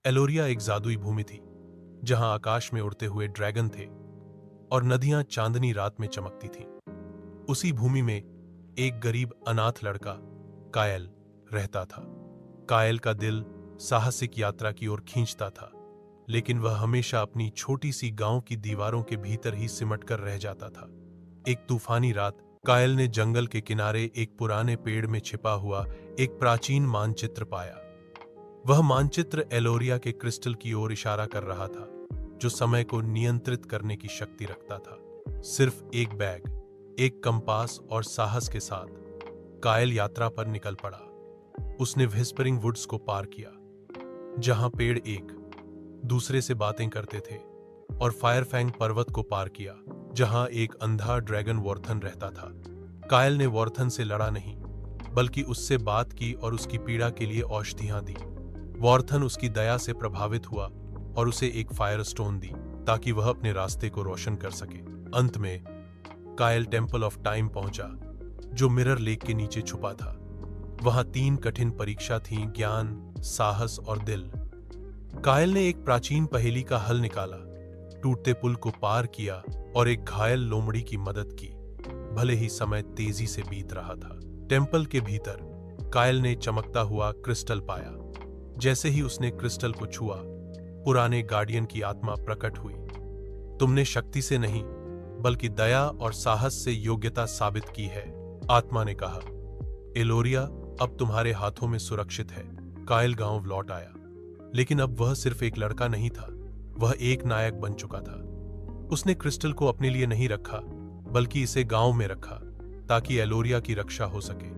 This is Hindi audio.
एलोरिया एक जादुई भूमि थी जहां आकाश में उड़ते हुए ड्रैगन थे और नदियां चांदनी रात में चमकती थीं। उसी भूमि में एक गरीब अनाथ लड़का कायल रहता था। कायल का दिल साहसिक यात्रा की ओर खींचता था, लेकिन वह हमेशा अपनी छोटी सी गांव की दीवारों के भीतर ही सिमट कर रह जाता था। एक तूफानी रात कायल ने जंगल के किनारे एक पुराने पेड़ में छिपा हुआ एक प्राचीन मानचित्र पाया। वह मानचित्र एलोरिया के क्रिस्टल की ओर इशारा कर रहा था, जो समय को नियंत्रित करने की शक्ति रखता था। सिर्फ एक बैग, एक कंपास और साहस के साथ कायल यात्रा पर निकल पड़ा। उसने व्हिस्परिंग वुड्स को पार किया, जहां पेड़ एक दूसरे से बातें करते थे, और फायरफैंग पर्वत को पार किया, जहां एक अंधा ड्रैगन वॉर्थन रहता था। कायल ने वॉर्थन से लड़ा नहीं, बल्कि उससे बात की और उसकी पीड़ा के लिए औषधियां दी। वॉर्थन उसकी दया से प्रभावित हुआ और उसे एक फायर स्टोन दी ताकि वह अपने रास्ते को रोशन कर सके। अंत में कायल टेंपल ऑफ टाइम पहुंचा, जो मिरर लेक के नीचे छुपा था। वहां 3 कठिन परीक्षा थीं: ज्ञान, साहस और दिल। कायल ने एक प्राचीन पहेली का हल निकाला, टूटते पुल को पार किया और एक घायल लोमड़ी की मदद की, भले ही समय तेजी से बीत रहा था। टेंपल के भीतर कायल ने चमकता हुआ क्रिस्टल पाया। जैसे ही उसने क्रिस्टल को छुआ, पुराने गार्डियन की आत्मा प्रकट हुई। तुमने शक्ति से नहीं, बल्कि दया और साहस से योग्यता साबित की है, आत्मा ने कहा। एलोरिया अब तुम्हारे हाथों में सुरक्षित है। कायल गांव लौट आया, लेकिन अब वह सिर्फ एक लड़का नहीं था, वह एक नायक बन चुका था। उसने क्रिस्टल को अपने लिए नहीं रखा, बल्कि इसे गांव में रखा, ताकि एलोरिया की रक्षा हो सके।